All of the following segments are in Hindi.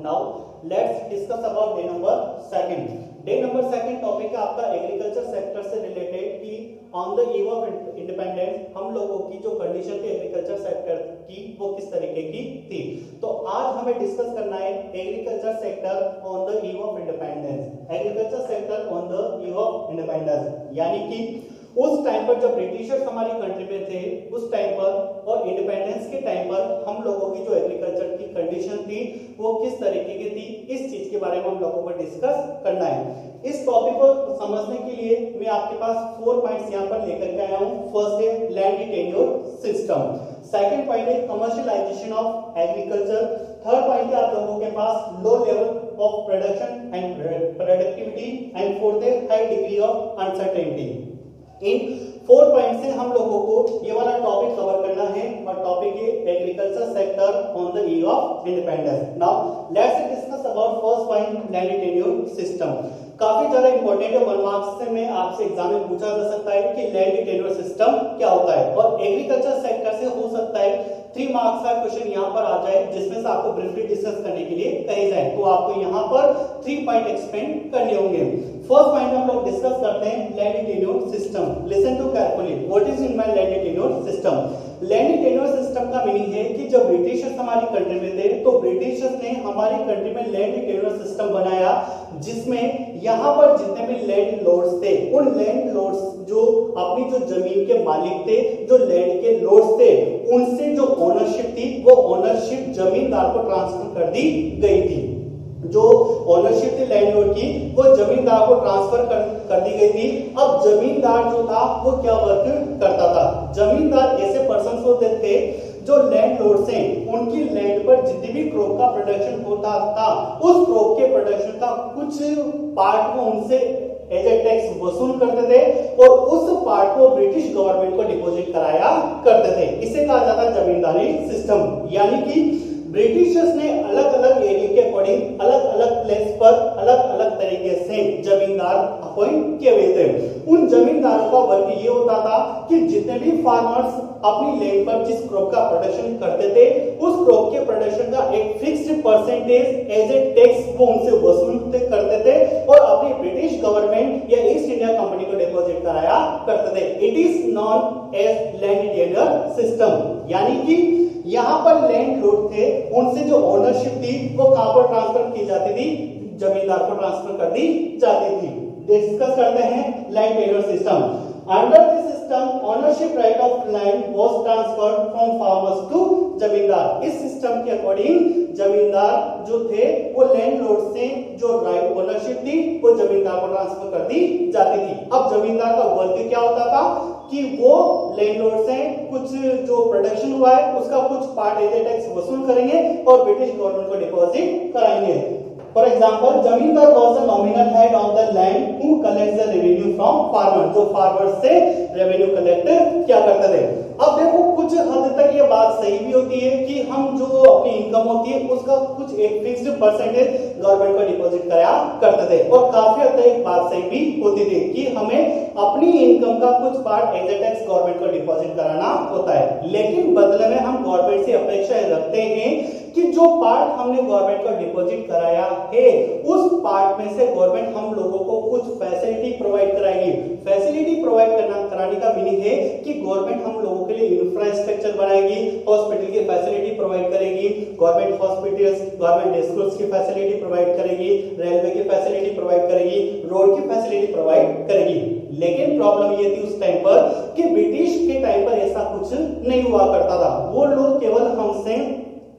Now let's discuss about day number second. Day number second topic है आपका एग्रीकल्चर सेक्टर से रिलेटेड कि on the eve of independence हम लोगों की जो कंडीशन थी एग्रीकल्चर सेक्टर की वो किस तरीके की थी। तो आज हमें डिस्कस करना है agriculture sector on the eve of independence. Agriculture sector on the eve of independence यानी कि उस टाइम पर जब ब्रिटिशर्स हमारी कंट्री में थे उस टाइम पर और इंडिपेंडेंस के टाइम पर हम लोगों की जो एग्रीकल्चर की कंडीशन थी वो किस तरीके की थी, इस चीज के बारे में हम लोगों को डिस्कस करना है। इस टॉपिक को समझने के लिए मैं आपके पास 4 पॉइंट्स यहाँ पर लेकर के आया हूँ। फर्स्ट है land tenure system, second point है commercialisation of agriculture, third point है आप लोगों के पास low level of production and productivity and fourth है हाई डिग्री ऑफ अनसर्टेनिटी। इन 4 पॉइंट से हम लोगों को ये वाला टॉपिक कवर करना है और टॉपिक है agriculture sector on the eve of independence. Now let's discuss about first point land tenure system. काफी ज्यादा इंपॉर्टेंट है, 1 मार्क्स से में आपसे एग्जाम में पूछा जा सकता है कि लैंड टेन्योर सिस्टम क्या होता है और एग्रीकल्चर सेक्टर से हो सकता है 3 मार्क्स का क्वेश्चन यहाँ पर आ जाए जिसमें से आपको ब्रीफली डिस्कस करने के लिए कहे जाए, तो आपको यहाँ पर 3 पॉइंट एक्सप्लेन करने होंगे। फर्स्ट पॉइंट हम लोग डिस्कस करते हैं land tenure system. Listen to carefully, what is in my land tenure system. Land tenure system का मीनिंग है कि जब ब्रिटिशर्स हमारी कंट्री में थे तो ब्रिटिशर्स ने हमारी कंट्री में लैंड टेन्योर सिस्टम बनाया जिसमें यहाँ पर जितने भी लैंड लॉर्ड्स थे उन लैंड लॉर्ड्स जो अपनी जो जमीन के मालिक थे, जो लैंड के लॉर्ड्स थे, उनसे जो ओनरशिप थी वो ओनरशिप जमींदार को ट्रांसफर कर दी गई थी। जो ओनरशिप थी लैंडलॉर्ड की वो जमींदार को ट्रांसफर कर दी गई थी। अब जमींदार जो था वो क्या वर्क करता था, जमींदार ऐसे पर्सन होते थे जो लैंडलॉर्ड्स हैं उनकी लैंड पर जितनी भी क्रॉप का प्रोडक्शन होता था उस क्रॉप के प्रोडक्शन का कुछ पार्ट को उनसे एज ए टैक्स वसूल करते थे और उस पार्ट को ब्रिटिश गवर्नमेंट को डिपॉजिट कराया करते थे। इसे कहा जाता है जमींदारी सिस्टम। यानी कि ब्रिटिशर्स ने अलग अलग एरिया के अकॉर्डिंग अलग अलग प्लेस पर अलग अलग तरीके से जमींदार अपॉइंट किए हुए थे। उन जमींदारों का वर्क ये होता था कि जितने भी फार्मर्स अपनी लैंड पर जिस क्रॉप का प्रोडक्शन करते थे उस क्रॉप के प्रोडक्शन का एक fixed percentage as a tax वो उनसे वसूल करते थे और अपनी ब्रिटिश गवर्नमेंट या ईस्ट इंडिया कंपनी को डिपॉजिट कराया करते थे। It is known as land tenure system. यानी कि यहाँ पर लैंड लॉर्ड थे उनसे जो ओनरशिप थी वो कहां पर ट्रांसफर की जाती थी, जमींदार को ट्रांसफर कर दी जाती थी। डिस्कस करते हैं land tenure system. Under this system ownership right of land was transferred from farmers to zamindar. इस सिस्टम के अकॉर्डिंग जमींदार जो थे वो लैंडलॉर्ड से जो राइट ओनरशिप थी वो जमींदार को ट्रांसफर कर दी जाती थी। अब जमींदार का वर्क क्या होता था कि वो लैंडलॉर्ड से कुछ जो प्रोडक्शन हुआ है उसका कुछ पार्ट एज ए टैक्स वसूल करेंगे और ब्रिटिश गवर्नमेंट को डिपॉजिट कराएंगे। फॉर एग्जाम्पल जमींदार was the nominal head of the land who collects the revenue from farmer, जो फार्मर से रेवेन्यू कलेक्ट क्या करते थे। अब देखो कुछ हद तक ये बात सही भी होती है कि हम जो अपनी इनकम होती है उसका कुछ एक फिक्स्ड परसेंटेज गवर्नमेंट को डिपॉजिट कराया करते थे और काफी हद तक एक बात सही भी होती थी कि हमें अपनी इनकम का कुछ part as a tax government को डिपॉजिट कराना होता है। लेकिन बदले में हम गवर्नमेंट से अपेक्षा रखते हैं कि जो पार्ट हमने गवर्नमेंट को डिपॉजिट कराया है उस पार्ट में से गवर्नमेंट हम लोगों को कुछ फैसिलिटी प्रोवाइड कराएगी। फैसिलिटी प्रोवाइड कराने का मीनिंग है कि गवर्नमेंट हम लोगों के लिए इंफ्रास्ट्रक्चर बनाएगी, हॉस्पिटल की फैसिलिटी प्रोवाइड करेगी, गवर्नमेंट हॉस्पिटल्स, गवर्नमेंट स्कूल्स की फैसिलिटी प्रोवाइड करेगी, रेलवे की फैसिलिटी प्रोवाइड करेगी, रोड की फैसिलिटी प्रोवाइड करेगी। लेकिन प्रॉब्लम ये थी उस टाइम पर कि ब्रिटिश के टाइम पर ऐसा कुछ नहीं हुआ करता था। वो लोग केवल हमसे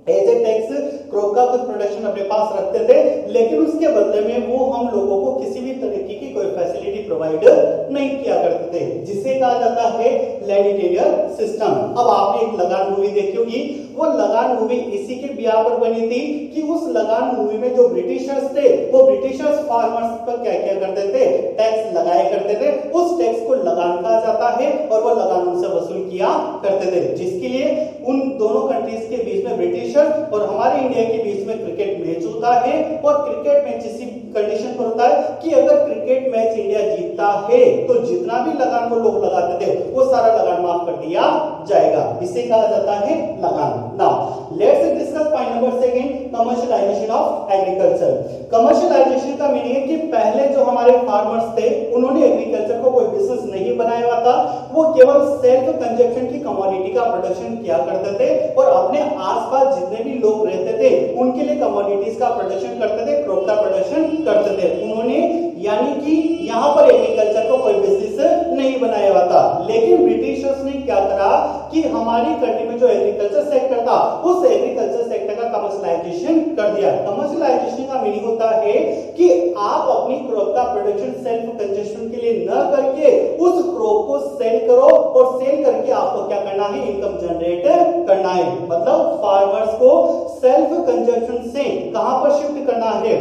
एज ए टैक्स क्रॉप का कुछ प्रोडक्शन अपने पास रखते थे लेकिन उसके बदले में वो हम लोगों को किसी भी तरीके की कोई फैसिलिटी प्रोवाइड नहीं किया करते थे, जिसे कहा जाता है लैंड टेन्योर सिस्टम। अब आपने एक लगान मूवी देखी होगी, वो लगान मूवी इसी के बिहार पर बनी थी कि उस लगान मूवी में जो ब्रिटिशर्स थे वो ब्रिटिशर्स फार्मर्स पर क्या क्या करते थे, टैक्स लगाया करते थे। उस टैक्स को लगान कहा जाता है और वो लगान उनसे वसूल किया करते थे, जिसके लिए उन दोनों कंट्रीज के बीच में ब्रिटिशर और हमारे इंडिया के बीच में क्रिकेट मैच होता है और क्रिकेट मैच इसी कंडीशन पर होता है कि अगर क्रिकेट मैच इंडिया जीतता है तो जितना भी लगान वो लोग लगाते थे वो सारा सारा लगान माफ कर दिया जाएगा। इसे कहा जाता है लगान। Now let's discuss point number second, commercialisation of agriculture. Commercialisation का मीनिंग है कि पहले जो हमारे फार्मर्स थे उन्होंने एग्रीकल्चर को कोई बिजनेस नहीं बनाया हुआ था, वो केवल सेल्फ कंजप्शन की कमोडिटी का प्रोडक्शन किया करते थे और अपने आसपास जितने भी लोग रहते थे उनके लिए कमोडिटीज का प्रोडक्शन करते थे, क्रॉप का प्रोडक्शन करते थे। उन्होंने यानी कि यहाँ पर एग्रीकल्चर को कोई बिजनेस नहीं बनाया हुआ था। लेकिन ब्रिटिशर्स ने क्या करा कि हमारी कंट्री में जो एग्रीकल्चर सेक्टर था उस एग्रीकल्चर सेक्टर का कमर्शियलाइजेशन कर दिया। कमर्शियलाइजेशन का मीनिंग होता है कि आप अपनी क्रॉप का प्रोडक्शन सेल्फ कंजप्शन के लिए न करके उस क्रॉप को सेल करो और सेल करके आपको क्या करना है, इनकम जनरेट करना है। मतलब फार्मर्स को सेल्फ कंजप्शन से कहां पर शिफ्ट करना है,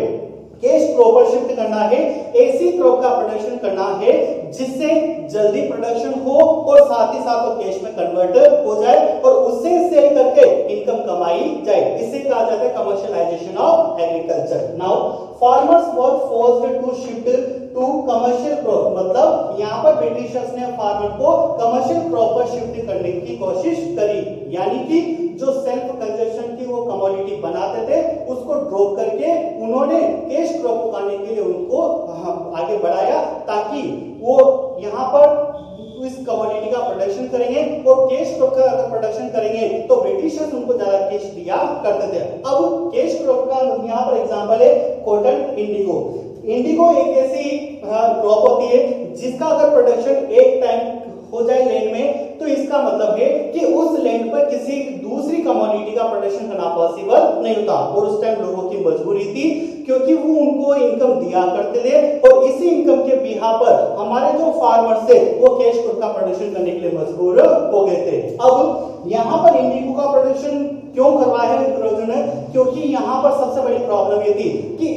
कैश क्रॉप पर शिफ्ट करना है, ऐसी क्रॉप का प्रोडक्शन करना है जिससे जल्दी प्रोडक्शन हो और साथ ही साथ वो कैश में कन्वर्ट हो जाए और उससे सेल करके इनकम कमाई जाए। इसे कहा जाता है commercialisation of agriculture. Now farmers were forced to shift to commercial crop, मतलब यहाँ पर ब्रिटिशर्स ने फार्मर को कमर्शियल क्रॉप पर शिफ्ट करने की कोशिश करी, यानी कि जो सेल्फ कंजप्शन की वो कमोडिटी बनाते थे उसको ड्रॉप करके उन्होंने कैश क्रॉप उगाने के लिए उनको आगे बढ़ाया ताकि वो यहाँ पर इस कमोडिटी का प्रोडक्शन करेंगे और कैश क्रॉप का अगर प्रोडक्शन करेंगे तो ब्रिटिशर्स उनको ज्यादा कैश दिया करते थे। अब कैश क्रॉप का यहाँ पर एग्जांपल है कॉटन, इंडिगो। इंडिगो एक ऐसी क्रॉप होती है जिसका अगर प्रोडक्शन एक टाइम हो जाए लैंड में तो इसका मतलब है कि उस लैंड पर किसी दूसरी कमोडिटी का प्रोडक्शन करना पॉसिबल नहीं होता और उस टाइम लोगों की मजबूरी थी क्योंकि वो उनको इनकम दिया करते थे और इसी इनकम के बिहा पर हमारे जो फार्मर्स थे वो कैश क्रॉप का प्रोडक्शन करने के लिए मजबूर हो गए थे। अब यहाँ पर इंडिगो का प्रोडक्शन क्यों करवाया है ने, क्योंकि यहाँ पर सबसे बड़ी प्रॉब्लम ये थी कि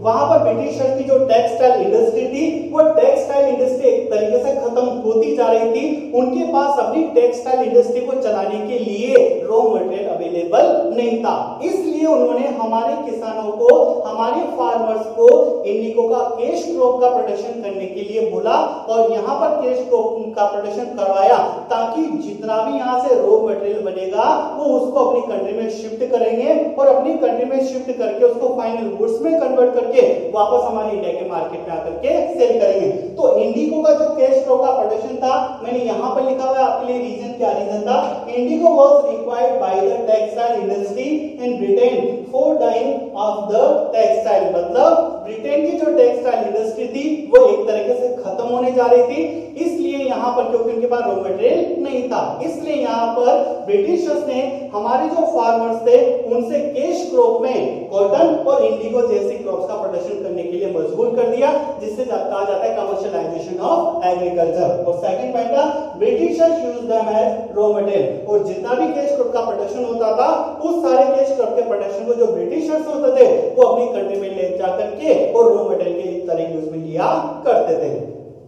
वहां पर ब्रिटिशर्स की जो टेक्सटाइल इंडस्ट्री थी वो टेक्सटाइल इंडस्ट्री एक तरीके से खत्म होती जा रही थी। उनके पास अपनी टेक्सटाइल इंडस्ट्री को चलाने के लिए रॉ मटेरियल अवेलेबल नहीं था, इसलिए उन्होंने हमारे किसानों को, हमारे फार्मर्स को इंडिगो का कैश क्रॉप का प्रोडक्शन करने के लिए बोला और यहाँ पर कैश क्रॉप का प्रोडक्शन करवाया ताकि जितना भी यहाँ से रॉ मटेरियल बनेगा वो उसको अपनी कंट्री में शिफ्ट करेंगे और अपनी कंट्री में शिफ्ट करके उसको फाइनल गुड्स में कन्वर्ट करके वापस हमारे इंडिया के मार्केट में आकर के सेल करेंगे। तो इंडिगो का जो कैश क्रॉप का प्रोडक्शन था, मैंने यहाँ पर लिखा हुआ है आपके लिए रीजन, क्या रीजन था। Indigo was required by the textile industry in Britain for dyeing of the textile, मतलब ब्रिटेन की जो टेक्सटाइल इंडस्ट्री थी वो एक तरीके से खत्म होने जा रही थी, इसलिए यहाँ पर क्योंकि उनके पास रॉ मटेरियल नहीं था, इसलिए यहाँ पर ब्रिटिशर्स ने हमारे जो फार्मर्स थे उनसे कैश क्रॉप में कॉटन और इंडिगो जैसी क्रॉप्स का प्रोडक्शन करने के लिए मजबूर कर दिया, जिससे कहा जाता है कमर्शियलाइजेशन ऑफ एग्रीकल्चर। और सेकंड पॉइंट था Britishers use them as raw material, और जितना भी कैश क्रॉप का प्रोडक्शन होता था उस सारे कैश क्रॉप के प्रोडक्शन को जो ब्रिटिशर्स होते थे वो अपनी कंट्री में ले जाकर के और रॉ मटेरियल के तरह यूज में लिया करते थे।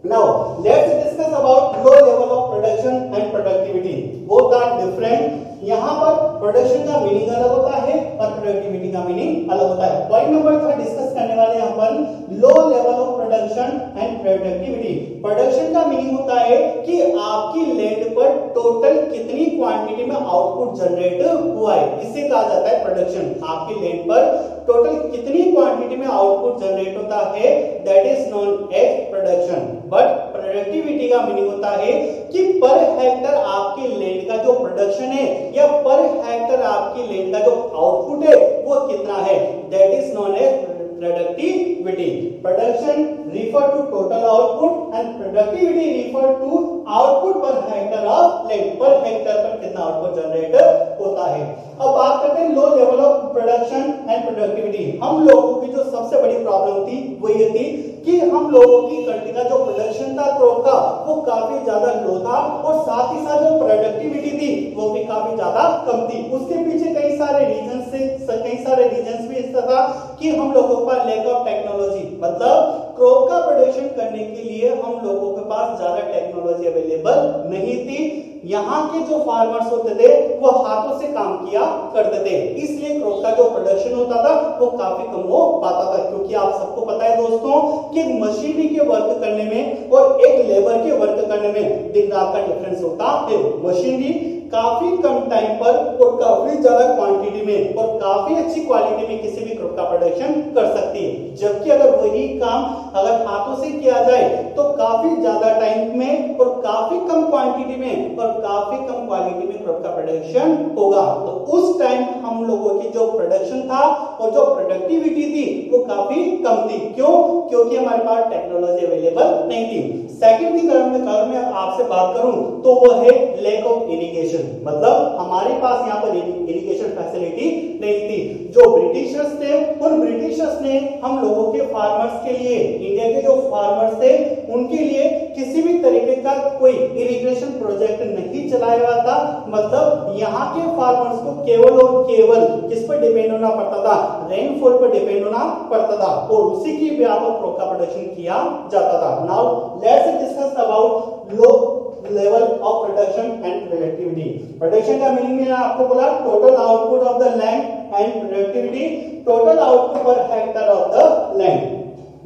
Now let's discuss about low level of production and productivity. Both are different. यहाँ पर प्रोडक्शन का मीनिंग अलग होता है और प्रोडक्टिविटी का मीनिंग अलग होता है। पॉइंट नंबर 3 डिस्कस करने वाले यहाँ पर लो level of production and productivity. Production का मीनिंग होता है कि आपकी लैंड पर टोटल कितनी क्वांटिटी में आउटपुट जनरेट हुआ है, इसे कहा जाता है प्रोडक्शन। आपकी लैंड पर टोटल कितनी क्वांटिटी में आउटपुट जनरेट होता है, that is known as production. But productivity का मीनिंग होता है कि पर हेक्टर आपकी लैंड का जो प्रोडक्शन है या पर हेक्टर आपकी लैंड का जो आउटपुट है वो कितना है, that is known as productivity. Production refer to total output and productivity refer to output per hectare of land. Per hectare पर कितना आउटपुट जनरेट होता है। अब बात करते हैं लो level of production and productivity. हम लोगों की जो सबसे बड़ी प्रॉब्लम थी वो ये थी कि हम लोगों की कंट्री का जो प्रोडक्शन था क्रॉप का वो काफी ज्यादा लो था और साथ ही साथ जो प्रोडक्टिविटी थी वो भी काफी ज्यादा कम थी। उसके पीछे कई सारे रीजंस भी ऐसा था कि हम लोगों के पास लैक ऑफ टेक्नोलॉजी, मतलब क्रॉप का प्रोडक्शन करने के लिए हम लोगों के पास ज्यादा टेक्नोलॉजी अवेलेबल नहीं थी। यहाँ के जो फार्मर्स होते थे वो हाथों से काम किया करते थे, इसलिए क्रॉप का जो जो प्रोडक्शन होता था वो काफी कम हो पाता था, क्योंकि आप सबको पता है दोस्तों कि मशीनरी के वर्क करने में और एक लेबर के वर्क करने में दिन रात का डिफरेंस होता है। मशीनरी काफी कम टाइम पर और काफी ज्यादा क्वांटिटी में और काफी अच्छी क्वालिटी में किसी भी क्रॉप का प्रोडक्शन कर सकती है, जबकि अगर वही काम अगर हाथों से किया जाए तो काफी ज्यादा टाइम में और काफी कम क्वांटिटी में और काफी कम क्वालिटी में क्रॉप का प्रोडक्शन होगा। तो उस टाइम हम लोगों की जो प्रोडक्शन था और जो प्रोडक्टिविटी थी वो काफी कम थी। क्यों? क्योंकि हमारे पास टेक्नोलॉजी अवेलेबल नहीं थी। सेकंड थिंग अगर मैं आपसे बात करूं तो वो है लैक ऑफ इरिगेशन, मतलब हमारे पास यहाँ पर इरिगेशन फैसिलिटी नहीं थी। जो ब्रिटिशर्स थे उन ब्रिटिशर्स ने हम लोगों के फार्मर्स के लिए, इंडिया के जो फार्मर्स थे उनके लिए किसी भी तरीके का कोई इरिगेशन प्रोजेक्ट नहीं चलाया हुआ था। मतलब यहाँ के फार्मर्स को केवल और केवल किस पर डिपेंड होना पड़ता था? रेनफॉल पर डिपेंड होना पड़ता था और उसी की व्यापक क्रॉप का प्रोडक्शन किया जाता था। Now let's discuss about low level of production and productivity. Production का मीनिंग मैंने आपको बोला total output of the land and productivity total output per hectare of the land.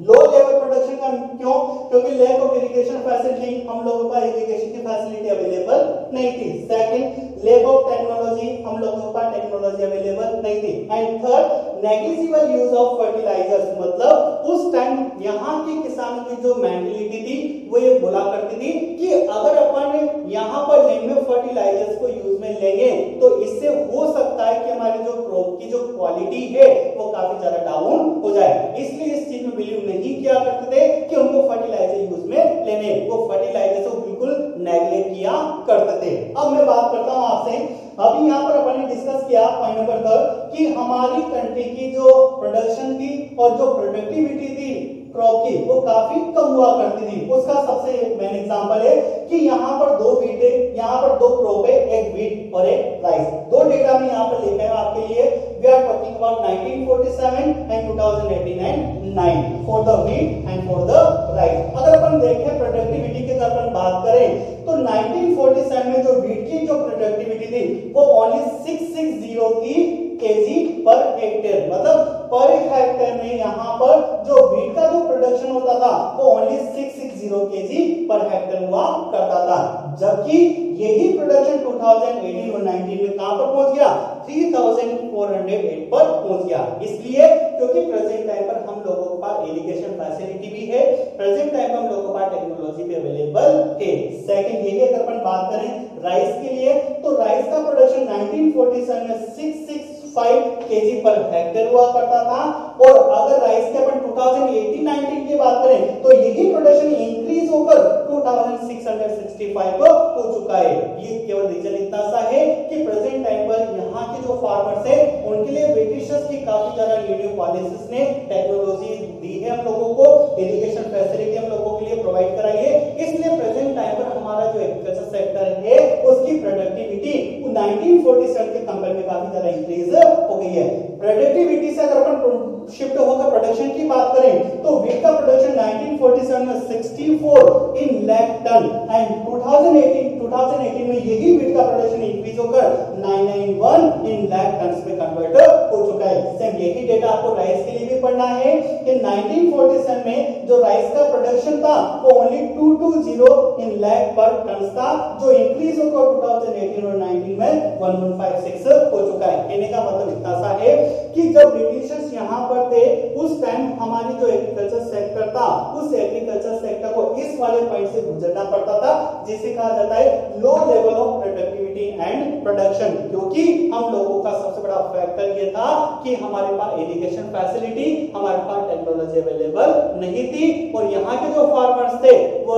Low level production का क्यों? क्योंकि लैक ऑफ इरिगेशन फैसिलिटी, हम लोगों का इरिगेशन की फैसिलिटी अवेलेबल नहीं थी। सेकंड, लैक ऑफ टेक्नोलॉजी, हम लोगों का टेक्नोलॉजी अवेलेबल नहीं थी। And third, negligible use of fertilisers, मतलब उस टाइम यहाँ के किसानों की जो मेंटालिटी थी वो ये बोला करती थी कि अगर अपन यहाँ पर लैंड में फर्टिलाइजर्स को यूज में लेंगे तो इससे हो सकता है कि हमारी जो क्रॉप की जो क्वालिटी है वो काफी ज्यादा डाउन हो जाए। इसलिए इस चीज में बिलीव नहीं किया करते थे कि उनको फर्टिलाइजर यूज में लेने, वो फर्टिलाइजर को बिल्कुल नेग्लेक्ट किया करते थे। अब मैं बात करता हूं आपसे, अभी यहाँ पर अपन ने डिस्कस किया पॉइंट नंबर 3 कि हमारी कंट्री की जो प्रोडक्शन थी और जो प्रोडक्टिविटी थी क्रॉप की वो काफी कम हुआ करती थी। उसका सबसे मेन एग्जांपल है कि यहाँ पर दो वीट है, यहाँ पर दो क्रॉप है, एक वीट और एक राइस। दो डेटा में यहाँ पर लिखा है आपके लिए। We are talking about 1947 and 2018 and 9 for the wheat and for the rice. अगर अपन देखें प्रोडक्टिविटी की अगर अपन बात करें तो 1947 में जो वीट की जो प्रोडक्टिविटी थी वो ओनली 660 थी केजी पर हेक्टेयर, मतलब पर हेक्टेयर में यहाँ पर जो वीट का जो प्रोडक्शन होता था वो ओनली 660 केजी पर हेक्टेयर हुआ करता था, जबकि यही प्रोडक्शन 2018 और 19 में कहां पर पहुंच गया? 3408 पर पहुंच गया। इसलिए क्योंकि प्रेजेंट टाइम पर हम लोगों के पास इरिगेशन फैसिलिटी भी है, प्रेजेंट टाइम पर हम लोगों के पास टेक्नोलॉजी भी अवेलेबल है। सेकंड ये अगर अपन बात करें राइस के लिए तो राइस का प्रोडक्शन 1947 में 665 केजी पर हेक्टेयर हुआ करता था और अगर राइस के अपन 2018-19 की बात करें तो यही प्रोडक्शन इंक्रीज होकर 2665 पर हो चुका है। ये केवल रीजन इतना सा है कि प्रेजेंट टाइम पर यहाँ के जो फार्मर्स है उनके लिए ब्रिटिशर्स की काफी ज्यादा न्यू पॉलिसीज ने टेक्नोलॉजी दी है हम लोगों को, इरिगेशन फैसिलिटी हम लोगों के लिए प्रोवाइड कराई है। इसलिए प्रेजेंट टाइम पर हमारा जो एग्रीकल्चर सेक्टर है उसकी प्रोडक्टिविटी 1947 के कंपेयर में काफी ज्यादा इंक्रीज हो गई है। प्रोडक्टिविटी से अगर अपन शिफ्ट होकर प्रोडक्शन की बात करें तो वीट का प्रोडक्शन 1947 में 64 इन लाख टन एंड 2018 में यही वीट का प्रोडक्शन इंक्रीज होकर 991 इन लाख टन में कन्वर्ट हो चुका है। सेम यही डेटा आपको राइस के लिए भी पढ़ना है कि 1947 में जो राइस का प्रोडक्शन था वो ओनली 220 इन लाख पर टन था, जो इंक्रीज होकर 2018 और 19 में 1156 हो चुका है। कहने का मतलब इतना सा है कि जब ब्रिटिशर्स यहाँ पर थे उस टाइम हमारी जो एग्रीकल्चर सेक्टर था उस एग्रीकल्चर सेक्टर को इस वाले पॉइंट से गुजरना पड़ता था जिसे कहा जाता है लो level of productivity and production. क्योंकि हम लोगों का सबसे बड़ा फैक्टर ये था कि हमारे पास इरिगेशन फैसिलिटी, हमारे पास टेक्नोलॉजी अवेलेबल नहीं थी और यहाँ के जो फार्मर्स थे वो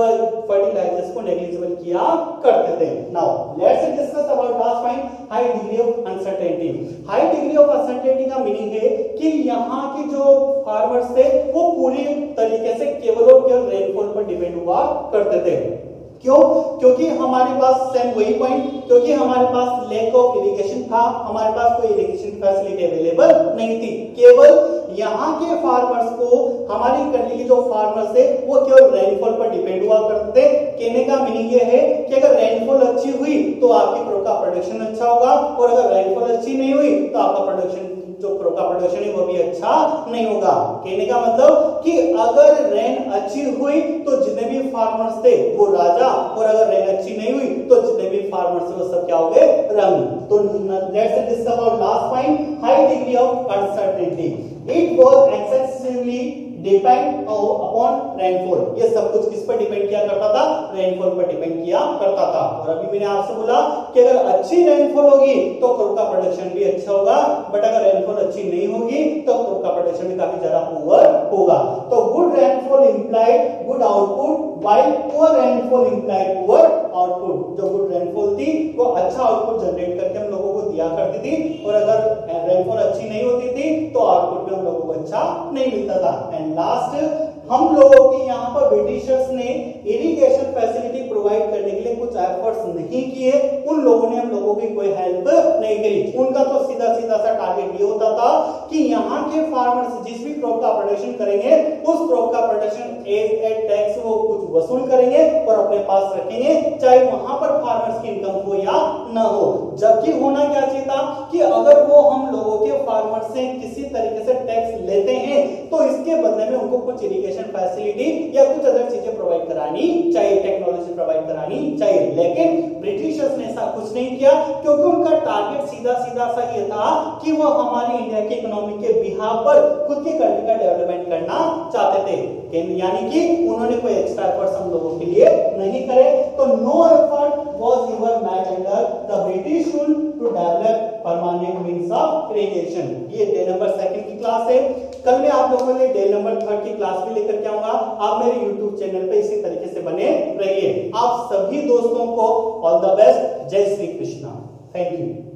फर्टिलाइजर्स को नेग्लिजिबल किया करते थे। Now let's discuss about last point, high degree of uncertainty. High degree of uncertainty का मीनिंग है कि यहाँ के जो फार्मर्स थे वो पूरी तरीके से केवल और केवल रेनफॉल पर डिपेंड हुआ करते थे। क्यों? क्योंकि हमारे पास सेम वही पॉइंट, क्योंकि हमारे पास लैक ऑफ इरिगेशन था, हमारे पास कोई इरिगेशन फैसिलिटी अवेलेबल नहीं थी। केवल यहाँ के फार्मर्स को, हमारी कंट्री के जो फार्मर्स थे वो केवल रेनफॉल पर डिपेंड हुआ करते थे। कहने का मीनिंग ये है कि अगर रेनफॉल अच्छी हुई तो आपकी क्रॉप का प्रोडक्शन अच्छा होगा और अगर रेनफॉल अच्छी नहीं हुई तो आपका प्रोडक्शन जो क्रॉप का का प्रोडक्शन है वो भी अच्छा नहीं होगा। कहने का मतलब कि अगर रेन अच्छी हुई तो जितने भी फार्मर्स थे वो राजा, और अगर रेन अच्छी नहीं हुई तो जितने भी फार्मर्स थे वो सब क्या हो गए, रंग। तो let's discuss about last point, high degree of uncertainty. It was excessively depend upon rainfall. ये सब कुछ किस पर डिपेंड किया करता था, रेनफॉल पर डिपेंड किया करता था। और अभी मैंने आपसे बोला कि अगर अच्छी रेनफॉल होगी तो क्रॉप का प्रोडक्शन भी अच्छा होगा, बट अगर रेनफॉल अच्छी नहीं होगी तो क्रॉप का प्रोडक्शन भी काफी ज्यादा पुअर होगा। तो good rainfall implied good output, while poor rainfall implied poor output. जो गुड रेनफॉल थी वो अच्छा आउटपुट जनरेट करके हम लोगों को दिया करती थी, और अगर रेनफॉल अच्छी नहीं होती थी तो आउटपुट भी हम लोगों को अच्छा नहीं मिलता था। एंड लास्ट, हम लोगों के यहाँ पर ब्रिटिशर्स ने इरिगेशन फैसिलिटी प्रोवाइड करने के लिए कुछ एफर्ट्स नहीं किए, उन लोगों ने हम लोगों की कोई हेल्प नहीं करी। उनका तो सीधा सीधा सा टारगेट ये होता था कि यहाँ के फार्मर्स जिस भी क्रॉप का प्रोडक्शन करेंगे उस क्रॉप का प्रोडक्शन एज ए टैक्स वो कुछ वसूल करेंगे और अपने पास रखेंगे, चाहे वहां पर फार्मर्स की इनकम हो या ना हो। जबकि होना क्या चाहिए था कि अगर वो हम लोगों के फार्मर से किसी तरीके से टैक्स लेते हैं तो इसके बदले में उनको कुछ इरिगेशन फैसिलिटी या कुछ अदर चीजें प्रोवाइड करानी चाहिए, टेक्नोलॉजी प्रोवाइड करानी चाहिए। लेकिन ब्रिटिशर्स ने ऐसा कुछ नहीं किया, क्योंकि उनका टारगेट सीधा सीधा सा ये था कि वो हमारी इंडिया की इकोनॉमी के बिहाफ पर खुद की कंट्री का डेवलपमेंट करना चाहते थे। यानी कि उन्होंने कोई एक्स्ट्रा एफर्ट्स हम लोगों के लिए नहीं करे। तो no effort was ever made under the British rule to develop permanent means of irrigation। ये डे नंबर 2 की क्लास है। कल मैं आप लोगों के लिए डे नंबर 3 की क्लास भी लेकर के आऊंगा। आप मेरे YouTube चैनल पे इसी तरीके से बने रहिए। आप सभी दोस्तों को ऑल द बेस्ट। जय श्री कृष्णा। Thank you.